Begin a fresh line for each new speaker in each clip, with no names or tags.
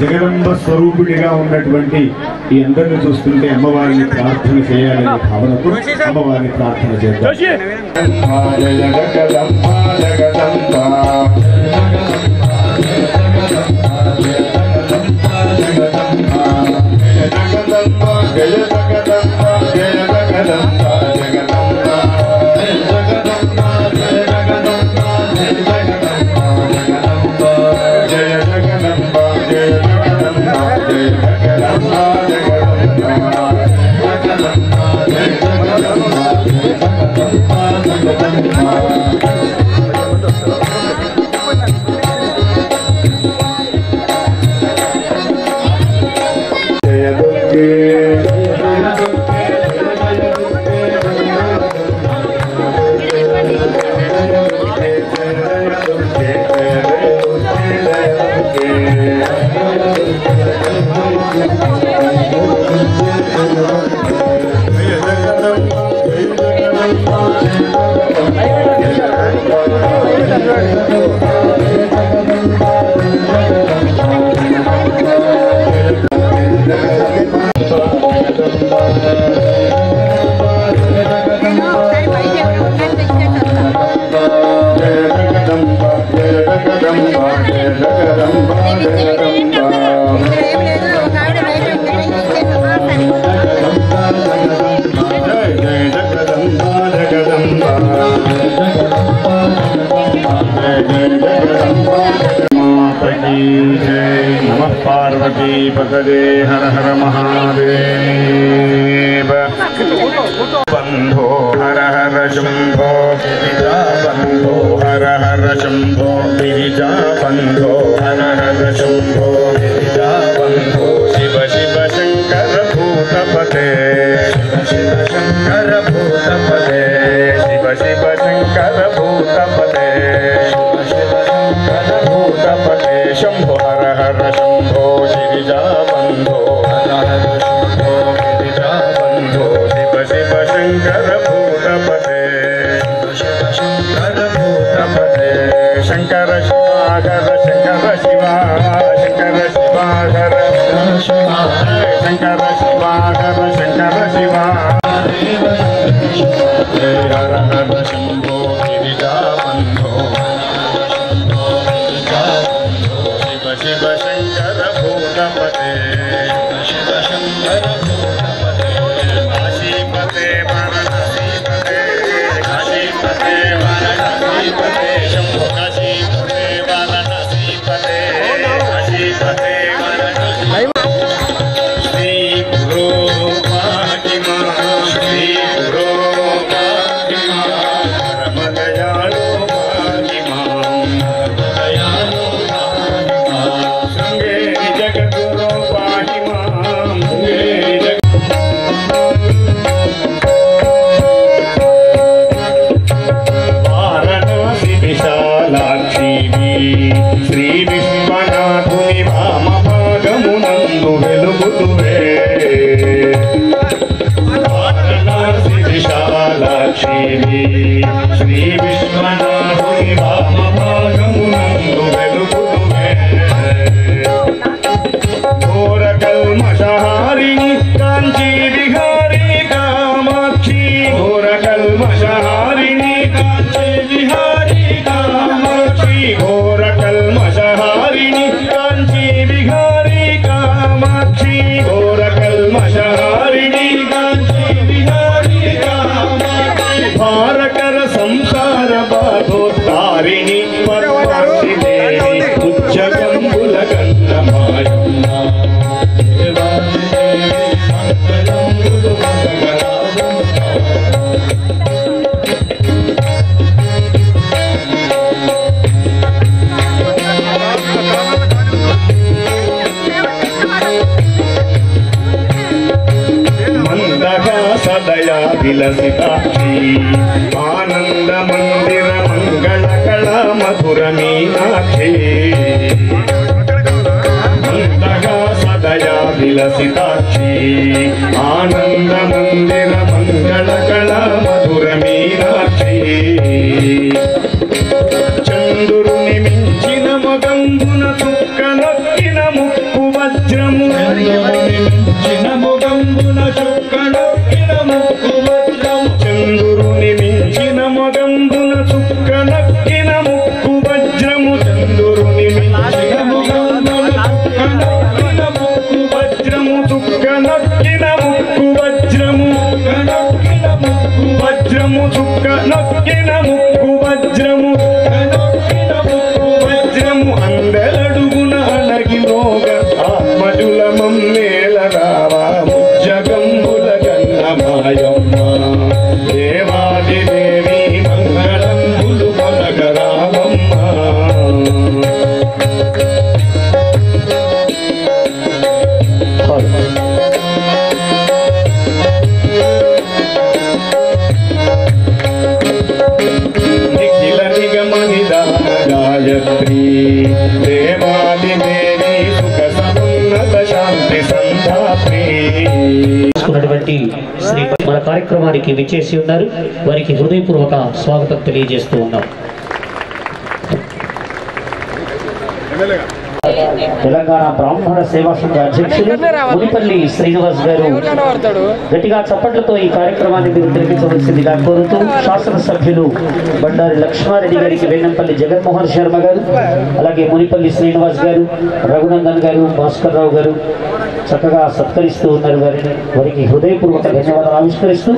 జగదంబ స్వరూపుడిగా ఉన్నటువంటి ఈ అందరిని చూస్తుంటే అమ్మవారిని ప్రార్థన చేయాలనే భావనతో అమ్మవారిని ప్రార్థన చేద్దాం.
नमः पार्वती पतये हर हर महादेव। बंधो हर हर शंभो गिरिजा बंधो हर हर शंभो गिरिजा बंधो हर हर शंभो गिरिजा बंधो शिव शिव शंकर भूतपते शिव शंकर भूतपते शिव शिव शंकर भूतपते शिव शंकर भूतपते शंभो हर हर शंभो गिरिजा बंधो हर हर शंभो गिरिजा बंधो शिव शिव शंकर भूतपते शिव शंकर भूतपते शंकर शिवाकर शंकर शिवा शंकर शिवाकर शंकर शिवाकर शंकर शिवा हर हर शंभो गिरिजा बंधो शिव शंकर भूतपते शिव शंकर भूतपते काशीपते वाराणसीपते काशीपते वाराणसीपते शंभो काशीपते वाराणसीपते काशीपते वाराणसी श्री गुरु महिमा श्री गुरु महिमा परम दयालु महिमा दयालु वाराणसी विशालाक्षी श्री विश्वनाथुनि वामभागमुనందు వెలుగుతువే वाराणसी विशालाक्षी श्री विश्वनाथुनि वामभागमुనందు వెలుగుతువే घोर कल्मषहारिणि कांची विहारी कामाक्षी घोर कल्मषहारिणि कांची विहारी कामाक्षी घोर कल्मषहारिणि कांची विहारी कामाक्षी घोर कल्मषहारिणि कांची विहारी कामाक्षी भारकर संसार बाधोत्तारिणि पद्माक्षी देवी उच्चकंबुल गंधमायम्मा सदया विलसिताक्षी आनंद मंदिर मंगल कला मधुर मीनाक्षी मंदगा सदया विलसिताक्षी आनंद मंदिर मंगल कला मधुर मीनाक्षी चंदुरुनि मिंचिन मगंबुन చుక్క నొక్కిన ముక్కువ వజ్రము మొగంబున చుక్కనొక్కిన ముక్కు వజ్రము చంద్రుని మించిన మొగంబున చుక్కనొక్కిన ముక్కు వజ్రము చంద్రుని మించిన మొగంబున చుక్కనొక్కిన ముక్కు వజ్రము చుక్కనొక్కిన ముక్కు వజ్రము వజ్రము చుక్కనొక్కిన ముక్కు వజ్రము వజ్రము అందరడుగున అణగిలోగ ఆత్మజుల మమ్మేల రావా ముజ్జగంబుల గన్నమాయమ్మ దేవాదిదేవి మంగళంబులు కొనగరామమ్మ నిఖిల నిగమనిదాన గాయత్రి దేవాదిదేవి సుఖ సమున్నత శాంతి సంధాత్రి.
శ్రీ మన కార్యక్రమానికి విచ్చేసి ఉన్నారు. వారికి హృదయపూర్వక స్వాగతం తెలియజేస్తూ ఉన్నాం. తెలంగాణ బ్రాహ్మణ సేవా సంఘ అధ్యక్షులు మునిపల్లి శ్రీనివాస్ గారు గట్టిగా చప్పట్లతో ఈ కార్యక్రమాన్ని మీరు తిరిగించవలసిందిగా కోరుతూ శాసనసభ్యులు బండారి లక్ష్మారెడ్డి గారికి వేనంపల్లి జగన్మోహన్ శర్మ గారు, అలాగే మునిపల్లి శ్రీనివాస్ గారు, రఘునందన్ గారు, భాస్కర్ రావు గారు చక్కగా సత్కరిస్తూ ఉన్నారు. వారికి హృదయపూర్వక ధన్యవాదాలు ఆవిష్కరిస్తూ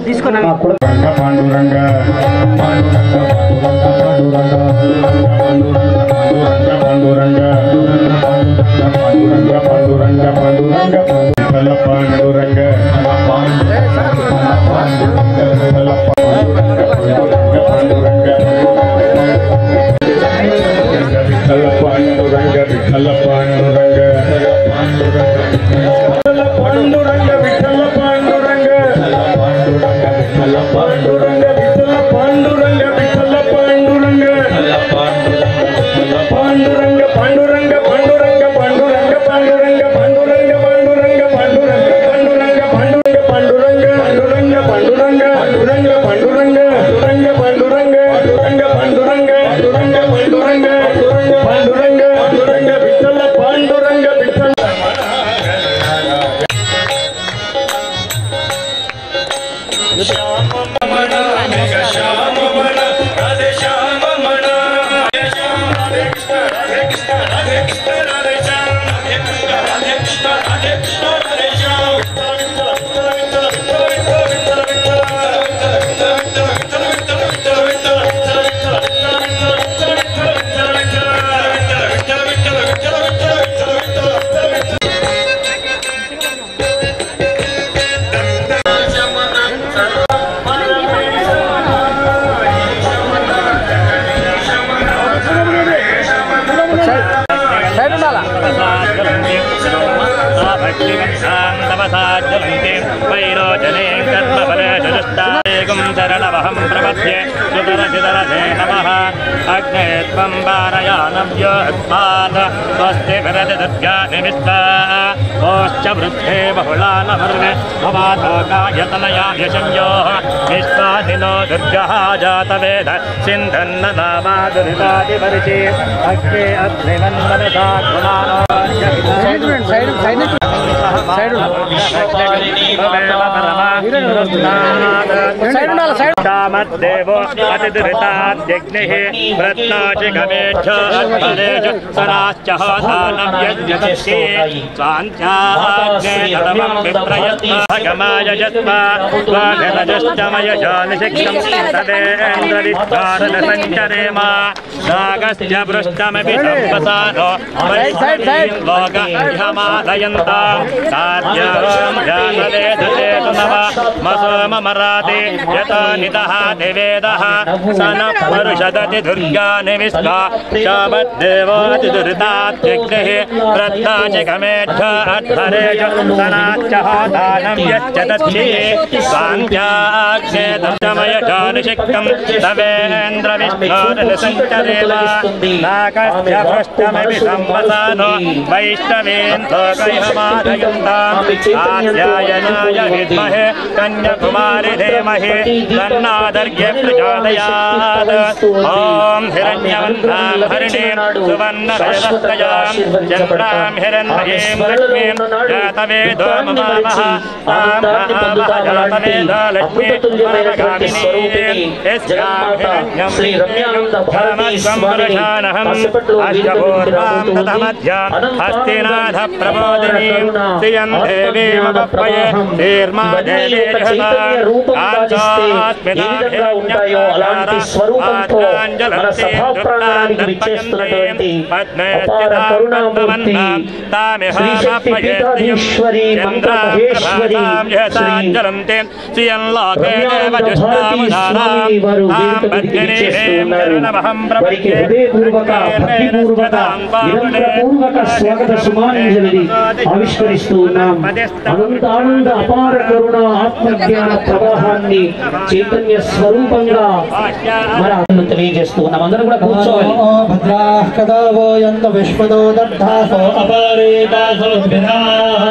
शरणवहं प्रपद्ये सुतरसितरसे नमः अग्ने त्वं वारयानव्यो अस्मान् स्वस्ति विरति दुर्गानिमित्ता ओश्च वृद्धे बहुलानवर्णे भवाधाकायतनया यशंयोः निष्पादिनो दुर्गः जातवेद सिन्धन्न नामादुरितादिवर्षे अग्ने अग्निवन्मनसा गुणानो देवो अतिदुरिताद्यग्निः प्रत्नाचिगमेच्छोऽध्वरेषु सराश्च होतानं यज्ञदक्षे स्वान्त्याग्ने तदमं विप्रयत्नगमाय यत्वा स्वाभिरजष्टमयशानिशिक्षं तदेन्द्रविद्वारनसञ्चरेम नागस्य पृष्ठमपि सम्पसानो लोकहिमालयन्तां साध्यं जानवेदते नव मसोममराते यथा नितः निवेदः स न परुषदति दुर्गानिविष्टा शामद्देवोऽतिदुरितात्यग्निः प्रत्नाचिकमेध्य अध्वरेषु सनाच्च होतानं यच्च दक्षे स्वान्त्याग्ने दशमयशानिशिक्तं तवेन्द्रविष्णोरसञ्चरेम नागस्य पृष्ठमपि सम्पसानो वैष्णवेन् लोकहिमालयन्तां कात्यायनाय विद्महे कन्याकुमारी धीमहि तन्नादर्घ्य प्रचोदयात्। ॐ हिरण्यवर्णां हरिणीं सुवर्णरजतस्तयां चन्द्रां हिरण्मयीं लक्ष्मीं जातवेदो ममामः तां जातवेदो लक्ष्मीं परमगामिनीं यस्यां हिरण्यं धर्मस्वं पुरुषानहम् अष्टपूर्वां ततमध्यां हस्तिनाथ प्रबोधिनीं श्रियं देवीमपप्पये श्रीर्मा देवी
ఆవిష్కరిస్తూ ఉన్నాం. అనంతానంద అపార కరుణ ఆత్మజ్ఞాన ప్రవాహాన్ని చైతన్య స్వరూపంగా మనం తెలియజేస్తూ ఉన్నాం. అందరూ కూడా కూర్చోవాలి.
భద్రాః కదావో యంత విశ్వదో దర్ధాసో అపారేతాసో వినాః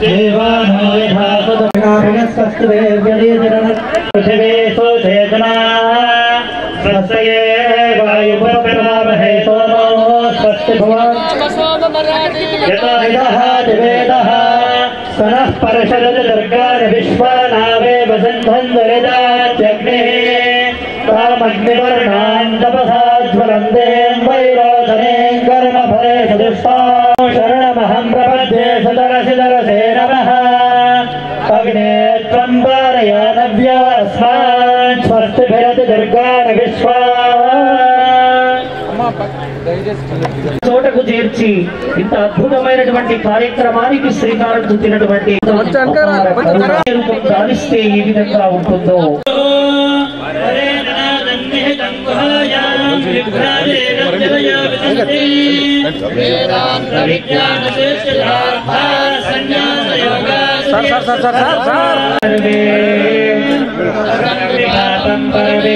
దేవానో యథాసదనాభినస్తస్తు వేద్యదేజన పృథివేసో చేతనా స్వస్తయే వాయుపప్రవామహే సోమో స్వస్తి భవాన్ యతో విదః దివేదః సనః పరశరద దుర్గాన్ విశ్వానావే వసంధందరిదాత్యగ్నిః తామగ్నివర్ణాన్ తపసా జ్వలందేం వైరోధనేం కర్మఫలే సదుష్టాం శరణమహం ప్రపద్యే సుదరసిదరసే నమః అగ్నే త్వం పారయానవ్యాస్మాన్ స్వస్తిభిరతి దుర్గాన్ విశ్వా చోటకు చేర్చి ఇంత అద్భుతమైనటువంటి కార్యక్రమానికి శ్రీకారం చుట్టినటువంటి రూపం దానిస్తే ఏ విధంగా ఉంటుందో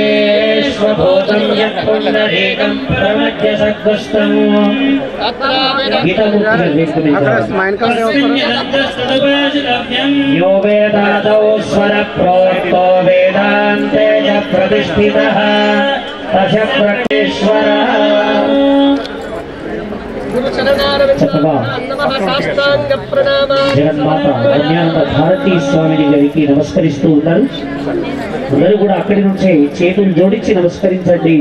పరమేశ్వభూతం యత్పుండరీకం ప్రమధ్య సద్గుష్టం యో వేదాదౌ స్వర ప్రోక్తో వేదాంతే చ ప్రతిష్ఠితః తస్య ప్రకేశ్వరః. చక్కగా జగన్మాత కన్యానంద భారతీ స్వామిని గారికి నమస్కరిస్తూ ఉన్నారు. అందరూ కూడా అక్కడి నుంచే చేతులు జోడించి నమస్కరించండి.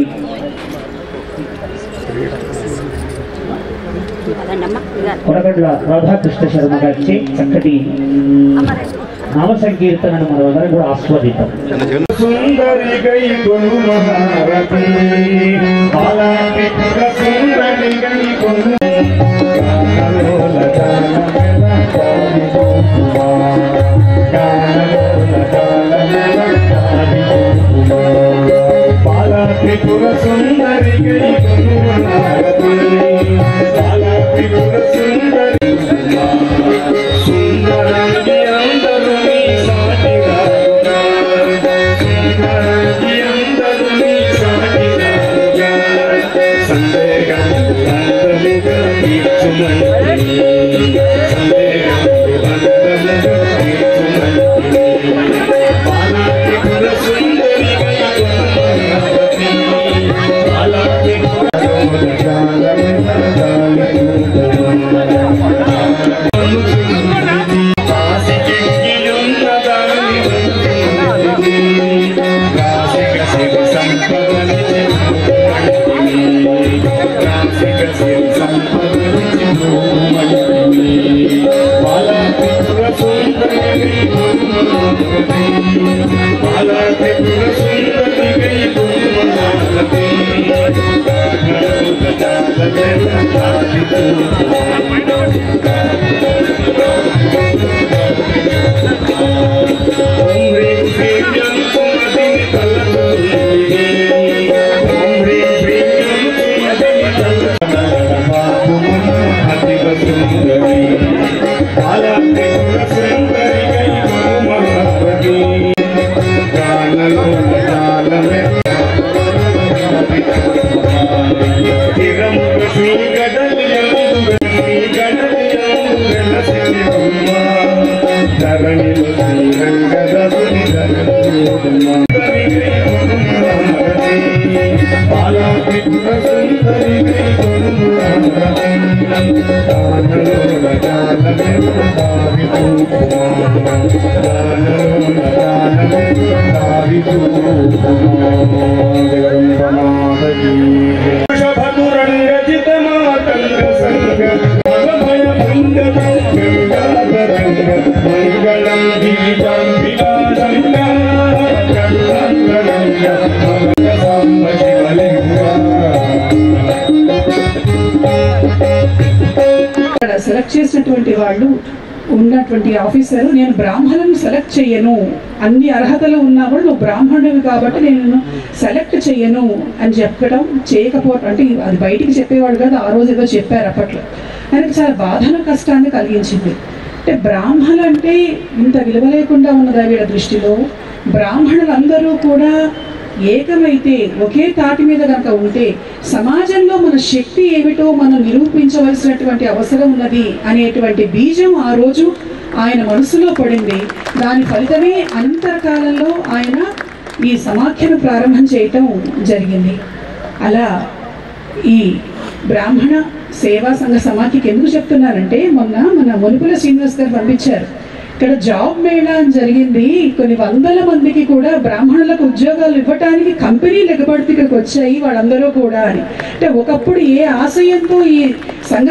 కొడగండ్ల రాధాకృష్ణ శర్మ గారికి చక్కటి నామ సంకీర్తనను మనమందరం కూడా ఆస్వాదిద్దాం.
సుందరి గై కొను మహారతి బాలాకి పుర సుందరి గై కొను బాలాకి పుర సుందరి గై కొను మహారతి బాలాకి పుర సుందరి సుందరాంగి అందరూ నీ సాటిగా శ్రీ గడలి
సెలెక్ట్ చేసినటువంటి వాళ్ళు ఉన్నటువంటి ఆఫీసర్, నేను బ్రాహ్మణులను సెలెక్ట్ చేయను, అన్ని అర్హతలు ఉన్నవాడు నువ్వు బ్రాహ్మణుడివి కాబట్టి నేను సెలెక్ట్ చేయను అని చెప్పడం చేయకపోవడం అంటే అది బయటికి చెప్పేవాడు కాదు. ఆ రోజు ఏదో చెప్పారు అప్పట్లో. ఆయనకు చాలా బాధను కష్టాన్ని కలిగించింది. అంటే బ్రాహ్మణులు అంటే ఇంత విలువ లేకుండా ఉన్నదా వీళ్ళ దృష్టిలో? బ్రాహ్మణులందరూ కూడా ఏకమైతే ఒకే తాటి మీద కనుక ఉంటే సమాజంలో మన శక్తి ఏమిటో మనం నిరూపించవలసినటువంటి అవసరం ఉన్నది అనేటువంటి బీజం ఆ రోజు ఆయన మనసులో పడింది. దాని ఫలితమే అనంతరకాలంలో ఆయన ఈ సమాఖ్యను ప్రారంభం చేయటం జరిగింది. అలా ఈ బ్రాహ్మణ సేవా సంఘ సమాఖ్యకి ఎందుకు చెప్తున్నారంటే, మొన్న మన మునుపుల శ్రీనివాస్ గారు పంపించారు. ఇక్కడ జాబ్ మేళా అని జరిగింది. కొన్ని వందల మందికి కూడా బ్రాహ్మణులకు ఉద్యోగాలు ఇవ్వటానికి కంపెనీలు ఎగబడికి వచ్చాయి వాళ్ళందరూ కూడా అని. అంటే ఒకప్పుడు ఏ ఆశయంతో ఈ సంఘ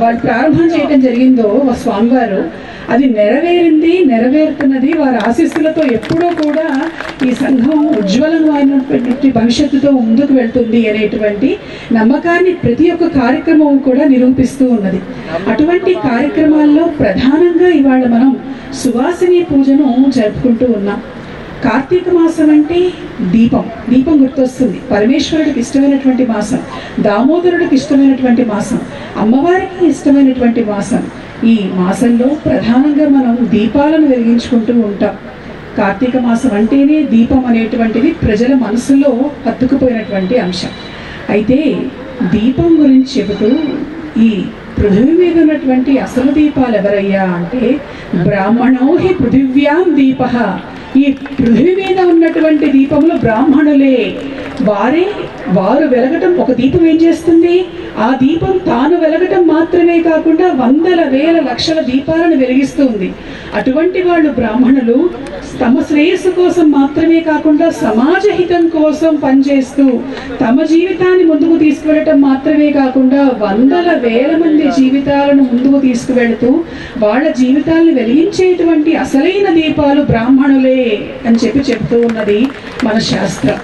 వాళ్ళు ప్రారంభం చేయడం జరిగిందో స్వామివారు, అది నెరవేరుతున్నది. వారి ఆశీస్సులతో ఎప్పుడూ కూడా ఈ సంఘం ఉజ్వలమైనటువంటి భవిష్యత్తుతో ముందుకు వెళ్తుంది అనేటువంటి నమ్మకాన్ని ప్రతి ఒక్క కార్యక్రమం కూడా నిరూపిస్తూ ఉన్నది. అటువంటి కార్యక్రమాల్లో ప్రధానంగా ఇవాళ మనం సువాసిని పూజను జరుపుకుంటూ ఉన్నాం. కార్తీక మాసం అంటే దీపం గుర్తొస్తుంది. పరమేశ్వరుడికి ఇష్టమైనటువంటి మాసం, దామోదరుడికి ఇష్టమైనటువంటి మాసం, అమ్మవారికి ఇష్టమైనటువంటి మాసం. ఈ మాసంలో ప్రధానంగా మనం దీపాలను వెలిగించుకుంటూ ఉంటాం. కార్తీక మాసం అంటేనే దీపం అనేటువంటిది ప్రజల మనసులో హత్తుకుపోయినటువంటి అంశం. అయితే దీపం గురించి చెబుతూ ఈ పృథివీ మీద ఉన్నటువంటి అసలు దీపాలు ఎవరయ్యా అంటే బ్రాహ్మణో హి పృథివ్యాం దీపః. ఈ పృథివీ మీద ఉన్నటువంటి దీపములు బ్రాహ్మణులే. వారు వెలగటం, ఒక దీపం ఏం చేస్తుంది? ఆ దీపం తాను వెలగటం మాత్రమే కాకుండా వందల వేల లక్షల దీపాలను వెలిగిస్తుంది. అటువంటి వాళ్ళు బ్రాహ్మణులు తమ శ్రేయస్సు కోసం మాత్రమే కాకుండా సమాజ హితం కోసం పనిచేస్తూ తమ జీవితాన్ని ముందుకు తీసుకువెళ్ళటం మాత్రమే కాకుండా వందల వేల మంది జీవితాలను ముందుకు తీసుకువెళుతూ వాళ్ళ జీవితాలను వెలిగించేటువంటి అసలైన దీపాలు బ్రాహ్మణులే అని చెప్తూ ఉన్నది మన శాస్త్రం.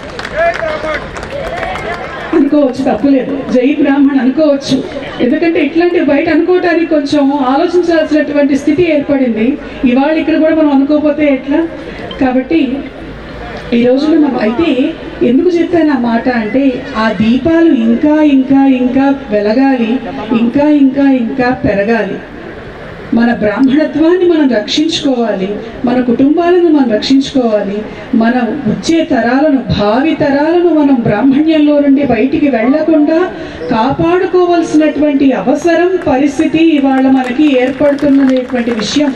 అనుకోవచ్చు, తప్పులేదు, జై బ్రాహ్మణ్ అనుకోవచ్చు. ఎందుకంటే ఇట్లాంటివి బయట అనుకోవటానికి కొంచెం ఆలోచించాల్సినటువంటి స్థితి ఏర్పడింది. ఇవాళ ఇక్కడ కూడా మనం అనుకోకపోతే ఎట్లా? కాబట్టి ఈ రోజున మనం అయితే ఎందుకు చెప్పాను ఆ మాట అంటే, ఆ దీపాలు ఇంకా ఇంకా ఇంకా వెలగాలి, ఇంకా ఇంకా ఇంకా పెరగాలి. మన బ్రాహ్మణత్వాన్ని మనం రక్షించుకోవాలి, మన కుటుంబాలను మనం రక్షించుకోవాలి, మన వచ్చే తరాలను, భావి తరాలను మనం బ్రాహ్మణ్యంలో నుండి బయటికి వెళ్లకుండా కాపాడుకోవాల్సినటువంటి అవసరం, పరిస్థితి ఇవాళ మనకి ఏర్పడుతున్నటువంటి విషయం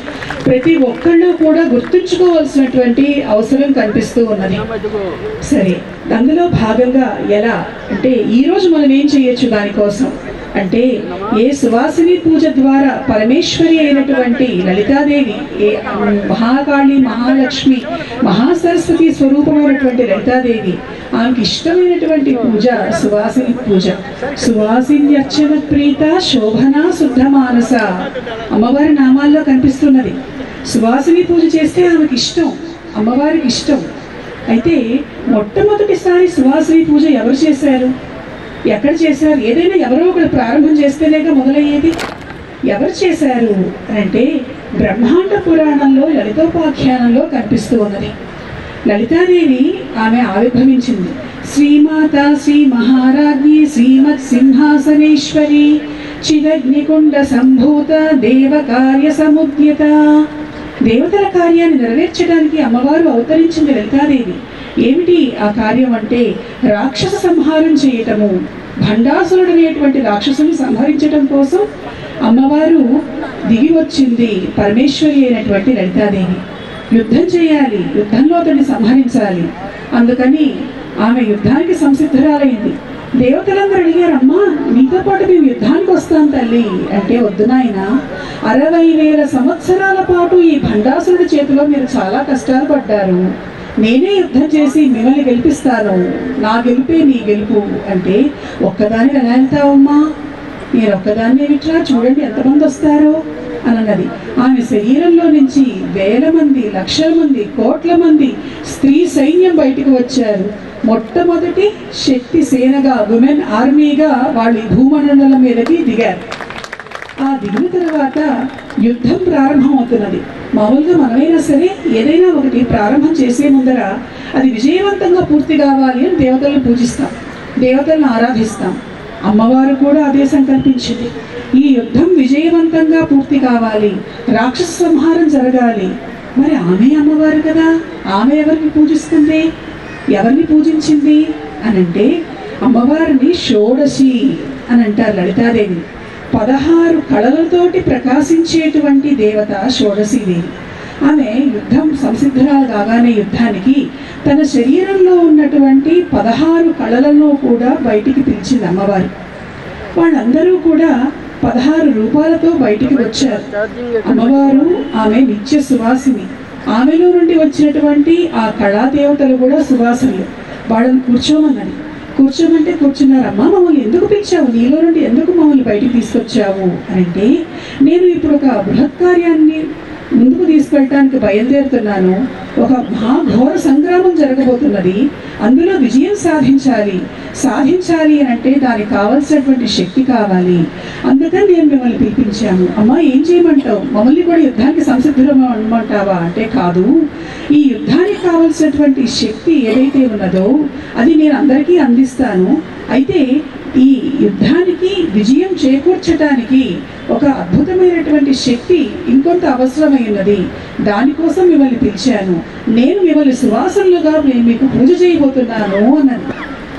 ప్రతి ఒక్కళ్ళు కూడా గుర్తుంచుకోవాల్సినటువంటి అవసరం కనిపిస్తూ ఉన్నది. సరే, అందులో భాగంగా ఎలా అంటే ఈరోజు మనం ఏం చేయొచ్చు దానికోసం అంటే, ఏ సువాసిని పూజ ద్వారా పరమేశ్వరి అయినటువంటి లలితాదేవి, ఏ మహాకాళి, మహాలక్ష్మి, మహాసరస్వతి స్వరూపమైనటువంటి లలితాదేవి, ఆమెకి ఇష్టమైనటువంటి పూజ సువాసిని పూజ. సువాసిన్యర్చన ప్రీత శోభన శుద్ధ మానస అమ్మవారి నామాల్లో కనిపిస్తున్నది. సువాసిని పూజ చేస్తే ఆమెకి ఇష్టం, అమ్మవారికి ఇష్టం. అయితే మొట్టమొదటిసారి సువాసిని పూజ ఎవరు చేశారు, ఎక్కడ చేశారు? ఏదైనా ఎవరో ఒకరు ప్రారంభం చేస్తేనేగా మొదలయ్యేది. ఎవరు చేశారు అంటే బ్రహ్మాండ పురాణంలో లలితోపాఖ్యానంలో కనిపిస్తూ ఉన్నది. లలితాదేవి ఆమె ఆవిర్భవించింది. శ్రీమాత శ్రీ మహారాజ్ఞి శ్రీమత్ సింహాసనేశ్వరి చిదగ్నికుండ సంభూత దేవకార్య సముద్యత. దేవతల కార్యాన్ని నెరవేర్చడానికి అమ్మవారు అవతరించింది లలితాదేవి. ఏమిటి ఆ కార్యం అంటే రాక్షస సంహారం చేయటము. భండాసురుడు అనేటువంటి రాక్షసుని సంహరించటం కోసం అమ్మవారు దిగి వచ్చింది పరమేశ్వరి అయినటువంటి లలితాదేవి. యుద్ధం చేయాలి, యుద్ధంలో అతన్ని సంహరించాలి. అందుకని ఆమె యుద్ధానికి సంసిద్ధురాలైంది. దేవతలందరూ అడిగారు, అమ్మా నీతో పాటు మేము యుద్ధానికి వస్తాం తల్లి అంటే, వద్దు నాయన, 60,000 సంవత్సరాల పాటు ఈ భండాసురుడి చేతిలో మీరు చాలా కష్టాలు పడ్డారు, నేనే యుద్ధం చేసి మిమ్మల్ని గెలిపిస్తాను, నా గెలుపే నీ గెలుపు అంటే, ఒక్కదాన్ని ఎలా వెళ్తావమ్మా, నేను ఒక్కదాన్ని ఏమిట్రా, చూడండి ఎంతమంది వస్తారో అని అన్నది. ఆమె శరీరంలో నుంచి వేల మంది, లక్షల మంది, కోట్ల మంది స్త్రీ సైన్యం బయటకు వచ్చారు. మొట్టమొదటి శక్తి సేనగా, ఉమెన్ ఆర్మీగా వాళ్ళు భూమండలం మీదకి దిగారు. ఆ దిగిన తర్వాత యుద్ధం ప్రారంభమవుతున్నది. మామూలుగా మనమైనా సరే ఏదైనా ఒకటి ప్రారంభం చేసే ముందర అది విజయవంతంగా పూర్తి కావాలి అని దేవతలను పూజిస్తాం, దేవతలను ఆరాధిస్తాం. అమ్మవారు కూడా అదే సంకల్పించింది. ఈ యుద్ధం విజయవంతంగా పూర్తి కావాలి, రాక్షస సంహారం జరగాలి. మరి ఆమె అమ్మవారు కదా, ఆమె ఎవరిని పూజిస్తుంది, ఎవరిని పూజించింది అని అంటే, అమ్మవారిని షోడశి అని అంటారు లలితాదేవి. 16 కళలతోటి ప్రకాశించేటువంటి దేవత షోడశీదేవి. ఆమె యుద్ధం సంసిద్ధురాలు కాగానే యుద్ధానికి తన శరీరంలో ఉన్నటువంటి 16 కళలను కూడా బయటికి పిలిచింది అమ్మవారు. వాళ్ళందరూ కూడా 16 రూపాలతో బయటికి వచ్చారు. అమ్మవారు ఆమె నిత్య సువాసిని. ఆమెలో నుండి వచ్చినటువంటి ఆ కళాదేవతలు కూడా సువాసనలు. వాళ్ళని కూర్చోమన్నది. కూర్చోమంటే కూర్చున్నారమ్మా, మమ్మల్ని ఎందుకు పిలిచావు, నీలో నుండి ఎందుకు మమ్మల్ని బయటికి తీసుకొచ్చావు అని అంటే, నేను ఇప్పుడు ఒక బృహత్ కార్యాన్ని ముందుకు తీసుకెళ్ళటానికి బయలుదేరుతున్నాను. ఒక మహాఘోర సంగ్రామం జరగబోతున్నది, అందులో విజయం సాధించాలి అని అంటే దానికి కావలసినటువంటి శక్తి కావాలి. అందుకని నేను మిమ్మల్ని పిలిపించాను. అమ్మా ఏం చేయమంటావు, మమ్మల్ని కూడా యుద్ధానికి సంసిద్ధులం అనమంటావా అంటే, కాదు, ఈ యుద్ధానికి కావలసినటువంటి శక్తి ఏదైతే ఉన్నదో అది నేను అందరికీ అందిస్తాను. అయితే ఈ యుద్ధానికి విజయం చేకూర్చడానికి ఒక అద్భుతమైనటువంటి శక్తి ఇంకొంత అవసరమైనది, దానికోసం మిమ్మల్ని పిలిచాను. నేను మిమ్మల్ని సువాసనలుగా నేను మీకు పూజ చేయబోతున్నాను అన్నది.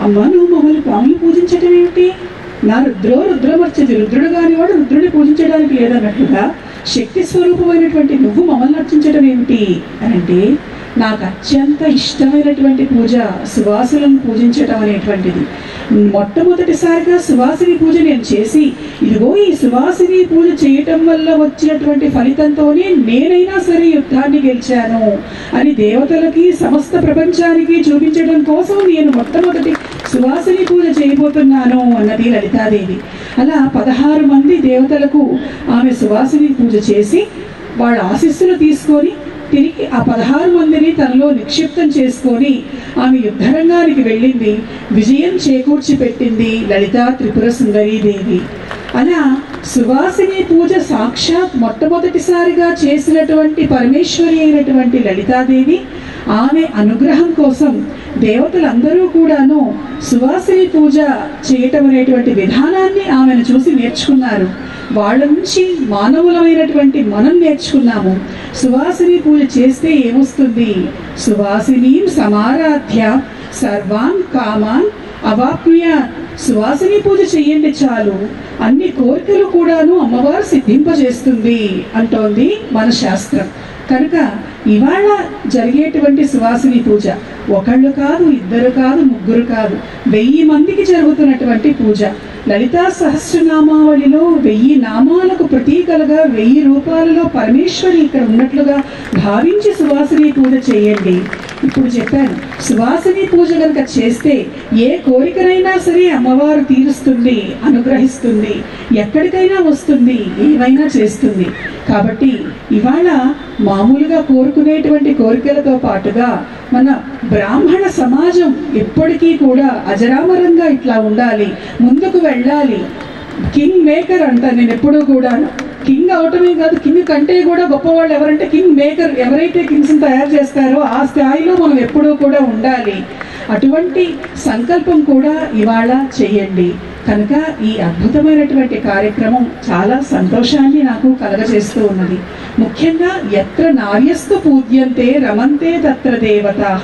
అమ్మ నువ్వు మమ్మల్ని పూజించటం ఏమిటి, నా రుద్రమర్చది, రుద్రుడు కానివాడు రుద్రుడిని పూజించడానికి లేదన్నట్లుగా శక్తి స్వరూపమైనటువంటి నువ్వు మమ్మల్ని అర్చించడం ఏమిటి అని అంటే, నాకు అత్యంత ఇష్టమైనటువంటి పూజ సువాసులను పూజించటం అనేటువంటిది. మొట్టమొదటిసారిగా సువాసిని పూజ నేను చేసి, ఇదిగో ఈ సువాసిని పూజ చేయటం వల్ల వచ్చినటువంటి ఫలితంతోనే నేనైనా సరే యుద్ధాన్ని గెలిచాను అని దేవతలకి సమస్త ప్రపంచానికి చూపించడం కోసం నేను మొట్టమొదటి సువాసిని పూజ చేయబోతున్నాను అన్నది లలితాదేవి. అలా 16 మంది దేవతలకు ఆమె సువాసిని పూజ చేసి వాళ్ళ ఆశీస్సులు తీసుకొని తిరిగి ఆ 16 మందిని తనలో నిక్షిప్తం చేసుకొని ఆమె యుద్ధరంగానికి వెళ్ళింది. విజయం చేకూర్చి పెట్టింది లలితా త్రిపుర సుందరీదేవి. అలా సువాసిని పూజ సాక్షాత్ మొట్టమొదటిసారిగా చేసినటువంటి పరమేశ్వరి అయినటువంటి లలితాదేవి, ఆమె అనుగ్రహం కోసం దేవతలందరూ కూడాను సువాసిని పూజ చేయటం అనేటువంటి విధానాన్ని ఆమెను చూసి నేర్చుకున్నారు. వాళ్ళ నుంచి మానవులమైనటువంటి మనం నేర్చుకున్నాము. సువాసిని పూజ చేస్తే ఏమొస్తుంది, సువాసిని సమారాధ్య సర్వాన్ కామాన్ అవాప్య. సువాసిని పూజ చెయ్యండి చాలు, అన్ని కోరికలు కూడాను అమ్మవారు సిద్ధింపజేస్తుంది అంటోంది మన శాస్త్రం. కనుక ఇవాళ జరిగేటువంటి సువాసిని పూజ ఒకళ్ళు కాదు, ఇద్దరు కాదు, ముగ్గురు కాదు, 1000 మందికి జరుగుతున్నటువంటి పూజ. లలితా సహస్రనామావళిలో 1000 నామాలకు ప్రతీకలుగా 1000 రూపాలలో పరమేశ్వరి ఇక్కడ ఉన్నట్లుగా భావించి సువాసిని పూజ చేయండి. ఇప్పుడు చెప్పాను, సువాసిని పూజ కనుక చేస్తే ఏ కోరికనైనా సరే అమ్మవారు తీరుస్తుంది, అనుగ్రహిస్తుంది, ఎక్కడికైనా వస్తుంది, ఏమైనా చేస్తుంది. కాబట్టి ఇవాళ మామూలుగా కోరుకునేటువంటి కోరికలతో పాటుగా మన బ్రాహ్మణ సమాజం ఎప్పటికీ కూడా అజరామరంగా ఇట్లా ఉండాలి, ముందుకు వెళ్ళాలి. కింగ్ మేకర్ అంటాను నేను ఎప్పుడూ కూడా. కింగ్ అవటమే కాదు, కింగ్ కంటే కూడా గొప్పవాళ్ళు ఎవరంటే కింగ్ మేకర్. ఎవరైతే కింగ్స్ని తయారు చేస్తారో ఆ స్థాయిలో మనం ఎప్పుడూ కూడా ఉండాలి. అటువంటి సంకల్పం కూడా ఇవాళ చేయండి. కనుక ఈ అద్భుతమైనటువంటి కార్యక్రమం చాలా సంతోషాన్ని నాకు కలగజేస్తూ ఉన్నది. ముఖ్యంగా ఎత్ర నార్యస్తు పూజ్యంతే రమంతే తత్ర దేవతాః.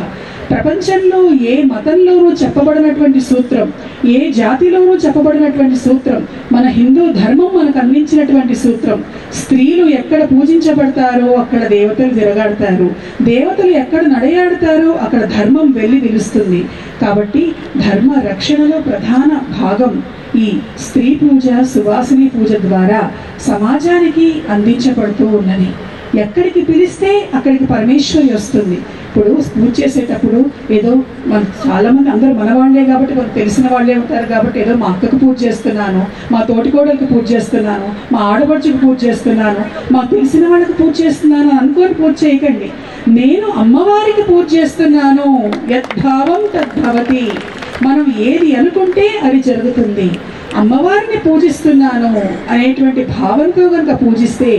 ప్రపంచంలో ఏ మతంలోనూ చెప్పబడినటువంటి సూత్రం, ఏ జాతిలోనూ చెప్పబడినటువంటి సూత్రం, మన హిందూ ధర్మం మనకు అందించినటువంటి సూత్రం. స్త్రీలు ఎక్కడ పూజించబడతారో అక్కడ దేవతలు తిరగాడతారు, దేవతలు ఎక్కడ నడయాడతారో అక్కడ ధర్మం వెళ్ళి నిలుస్తుంది. కాబట్టి ధర్మ రక్షణలో ప్రధాన భాగం ఈ స్త్రీ పూజ, సువాసిని పూజ ద్వారా సమాజానికి అందించబడుతూ ఉన్నది. ఎక్కడికి పిలిస్తే అక్కడికి పరమేశ్వరి వస్తుంది. ఇప్పుడు పూజ చేసేటప్పుడు ఏదో చాలామంది అందరూ మన వాళ్ళే కాబట్టి మనకు తెలిసిన వాళ్ళే ఉంటారు కాబట్టి ఏదో మా అక్కకు పూజ చేస్తున్నాను, మా తోటికోడలకు పూజ చేస్తున్నాను, మా ఆడపడుచుకు పూజ చేస్తున్నాను, మా తెలిసిన వాళ్ళకి పూజ చేస్తున్నాను అనుకొని పూజ చేయకండి. నేను అమ్మవారికి పూజ చేస్తున్నాను, యద్భావం తద్భవతి. మనం ఏది అనుకుంటే అది జరుగుతుంది. అమ్మవారిని పూజిస్తున్నాను అనేటువంటి భావంతో కనుక పూజిస్తే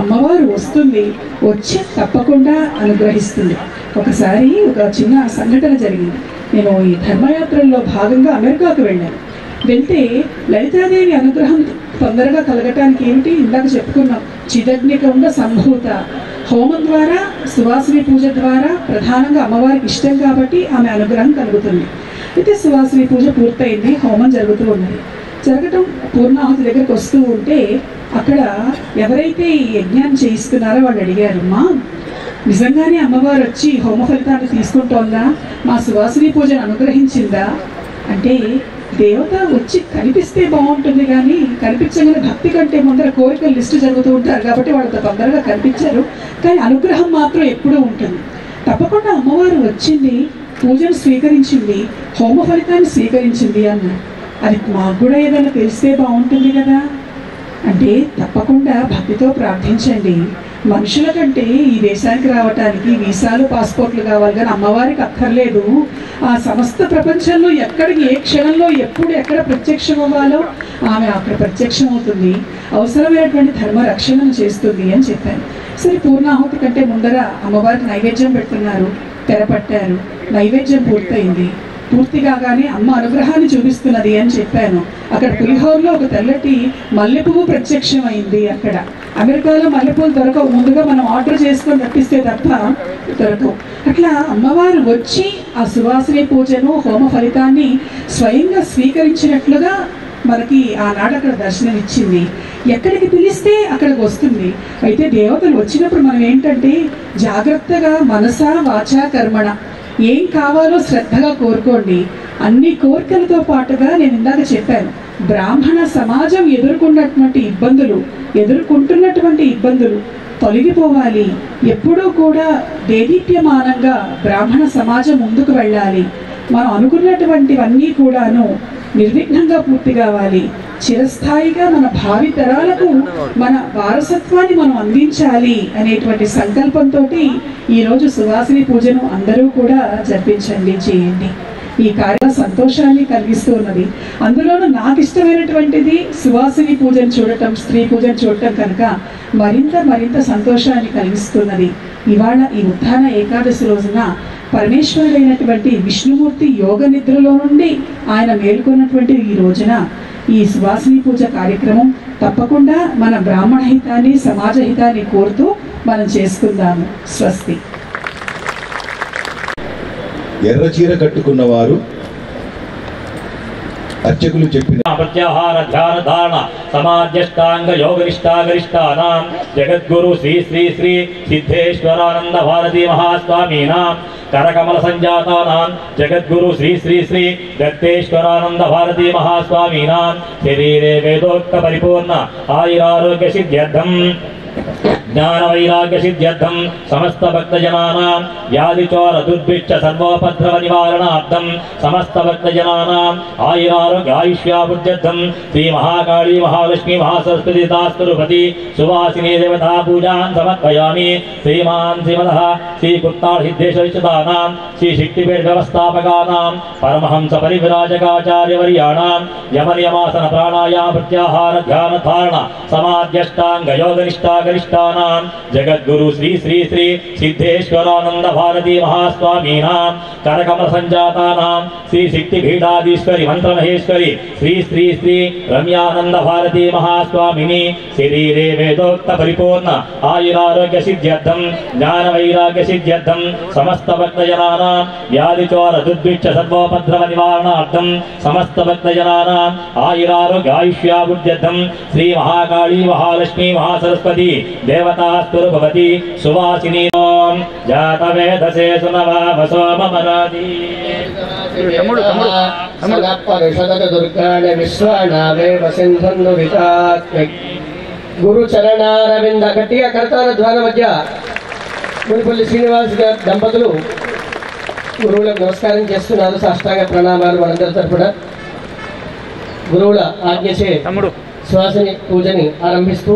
అమ్మవారు వస్తుంది, వచ్చి తప్పకుండా అనుగ్రహిస్తుంది. ఒకసారి ఒక చిన్న సంఘటన జరిగింది. నేను ఈ ధర్మయాత్రల్లో భాగంగా అమెరికాకు వెళ్ళాను. వెళ్తే లలితాదేవి అనుగ్రహం తొందరగా కలగటానికి ఏమిటి, ఇందాక చెప్పుకున్నాం, చిదగ్నికుండ సంభూత. హోమం ద్వారా, సువాసిని పూజ ద్వారా ప్రధానంగా అమ్మవారికి ఇష్టం కాబట్టి ఆమె అనుగ్రహం కలుగుతుంది. అయితే సువాసిని పూజ పూర్తయింది, హోమం జరుగుతూ ఉన్నది. జరగటం పూర్ణాహుతి దగ్గరికి వస్తూ ఉంటే అక్కడ ఎవరైతే ఈ యజ్ఞాన్ని చేయిస్తున్నారో వాళ్ళు అడిగారు, అమ్మా నిజంగానే అమ్మవారు వచ్చి హోమ ఫలితాన్ని తీసుకుంటోందా, మా సువాసిని పూజను అనుగ్రహించిందా అంటే, దేవత వచ్చి కనిపిస్తే బాగుంటుంది కానీ కనిపించగానే భక్తి కంటే ముందర కోరికలు లిస్టు జరుగుతూ ఉంటారు కాబట్టి వాళ్ళతో తొందరగా కనిపించారు, కానీ అనుగ్రహం మాత్రం ఎప్పుడూ ఉంటుంది. తప్పకుండా అమ్మవారు వచ్చింది, పూజను స్వీకరించింది, హోమ ఫలితాన్ని స్వీకరించింది అన్నారు. అది మాకు కూడా ఏదైనా తెలిస్తే బాగుంటుంది కదా అంటే, తప్పకుండా భక్తితో ప్రార్థించండి. మనుషుల కంటే ఈ దేశానికి రావటానికి వీసాలు, పాస్పోర్ట్లు కావాలి కానీ అమ్మవారికి అక్కర్లేదు. ఆ సమస్త ప్రపంచంలో ఎక్కడికి ఏ క్షణంలో ఎప్పుడు ఎక్కడ ప్రత్యక్షం అవ్వాలో ఆమె అక్కడ ప్రత్యక్షం అవుతుంది, అవసరమైనటువంటి ధర్మ రక్షణను చేస్తుంది అని చెప్పాను. సరే, పూర్ణాహుతి కంటే ముందర అమ్మవారికి నైవేద్యం పెడుతున్నారు, తెరపట్టారు, నైవేద్యం పూర్తయింది. పూర్తి కాగానే అమ్మ అనుగ్రహాన్ని చూపిస్తున్నది అని చెప్పాను. అక్కడ పులిహోరలో ఒక తెల్లటి మల్లెపువ్వు ప్రత్యక్షం అయింది. అక్కడ అమెరికాలో మల్లెపూలు దొరకవు, ముందుగా మనం ఆర్డర్ చేసుకొని రప్పిస్తే తప్ప దొరకవు. అట్లా అమ్మవారు వచ్చి ఆ సువాసిని పూజను, హోమ ఫలితాన్ని స్వయంగా స్వీకరించినట్లుగా మనకి ఆనాడు అక్కడ దర్శనం ఇచ్చింది. ఎక్కడికి పిలిస్తే అక్కడికి వస్తుంది. అయితే దేవతలు వచ్చినప్పుడు మనం ఏంటంటే జాగ్రత్తగా మనసా వాచా కర్మణ ఏం కావాలో శ్రద్ధగా కోరుకోండి. అన్ని కోరికలతో పాటుగా నేను ఇందాక చెప్పాను, బ్రాహ్మణ సమాజం ఎదుర్కొంటున్నటువంటి ఇబ్బందులు తొలగిపోవాలి. ఎప్పుడూ కూడా దేదీప్యమానంగా బ్రాహ్మణ సమాజం ముందుకు వెళ్ళాలి. మనం అనుకున్నటువంటివన్నీ కూడాను నిర్విఘ్నంగా పూర్తి కావాలి. చిరస్థాయిగా మన భావి తరాలకు మన వారసత్వాన్ని మనం అందించాలి అనేటువంటి సంకల్పంతో ఈరోజు సువాసిని పూజను అందరూ కూడా జరిపించండి, చేయండి. ఈ కార్య సంతోషాన్ని కలిగిస్తూ ఉన్నది. అందులోనూ నాకు ఇష్టమైనటువంటిది సువాసిని పూజను చూడటం, స్త్రీ పూజను చూడటం కనుక మరింత సంతోషాన్ని కలిగిస్తున్నది. ఇవాళ ఈ ఉత్థాన ఏకాదశి రోజున పరమేశ్వరుడైనటువంటి విష్ణుమూర్తి యోగ నిద్రలో నుండి ఆయన మేలుకున్నటువంటి ఈ రోజున ఈ సువాసిని పూజ కార్యక్రమం తప్పకుండా మన బ్రాహ్మణ హితాన్ని, సమాజ హితాన్ని కోరుతూ మనం చేసుకుందాము. స్వస్తి.
ఎర్ర చీర కట్టుకున్న వారు అర్చకులు చెప్పిన
ప్రత్యాహార ధ్యాన ధారణ సమాధ్యష్టాంగ యోగ నిష్ఠాగరిష్టానాం జగద్గురు శ్రీ శ్రీ శ్రీ సిద్ధేశ్వరానంద భారతీ మహాస్వామీనాం కరకమల సంజాతానాం జగద్గురు శ్రీ శ్రీ శ్రీ దత్తేశ్వరానంద భారతీ మహాస్వామీనాం శరీరే వేదోక్త పరిపూర్ణ ఆయురారోగ్య సిద్ధ్యర్థం జ్ఞాన వైరాగ్య సిద్ధ్యర్థం సమస్త భక్తజనానాం వ్యాధిచోర దుర్భిక్ష సర్వోపద్రవ నివారణార్థం సమస్త భక్తజనానాం ఆయురారోగ్య ఆయుష్యావృద్ధ్యర్థం శ్రీ మహాకాళీ మహాలక్ష్మీ మహాసరస్వతి దాస్వరూపతి సువాసిని దేవతా పూజాన్ సమర్పయామి. శ్రీమాన్ శ్రీమదః శ్రీ కుత్తాళ సిద్ధేశ్వరిష్టానాం శ్రీ శక్తిపీఠ వ్యవస్థాపకానాం పరమహంస పరివిరాజకాచార్యవర్యాణాం యమనియమాసన ప్రాణాయామ ప్రత్యాహార ధ్యాన ధారణ సమాధ్యష్టాంగ యోగ నిష్ఠా గరిష్టానాం జగద్గురు శ్రీ శ్రీ శ్రీ సిద్ధేశ్వరానంద భారతీ మహాస్వామీనాం కరకమల సంజాతానాం శ్రీ శక్తి పీఠాధీశ్వరి మంత్రమహేశ్వరి శ్రీ శ్రీ శ్రీ రమ్యానంద భారతీ మహాస్వామిని శరీరే వేదోక్త పరిపూర్ణ ఆయురారోగ్య సిద్ధ్యర్థం జ్ఞాన వైరాగ్య సిద్ధ్యర్థం సమస్త భక్తజనానాం వ్యాధిచోర దుర్భిక్ష సర్వోపద్రవ నివారణార్థం సమస్త భక్తజనానాం ఆయురారోగ్య ఆయుష్యాబుద్ధ్యర్థం శ్రీ మహాకాళీ మహాలక్ష్మీ మహాసరస్వతి దేవతాస్తు భవతి సువాసిని జాతవేదసే సునవామసో మమనాది
దుర్గాణ విశ్వానావేవ సింధు వితాత్మిక్ గురు చరణారవింద గట్టిగా కరతాల ధ్వాన మధ్య మునిపల్లి శ్రీనివాస్ గారి దంపతులు గురువులకు నమస్కారం చేస్తున్నారు. సాష్టాంగ ప్రణామాలు మనందరి తరపున. గురువుల ఆజ్ఞచే శ్వాసని పూజని ఆరంభిస్తూ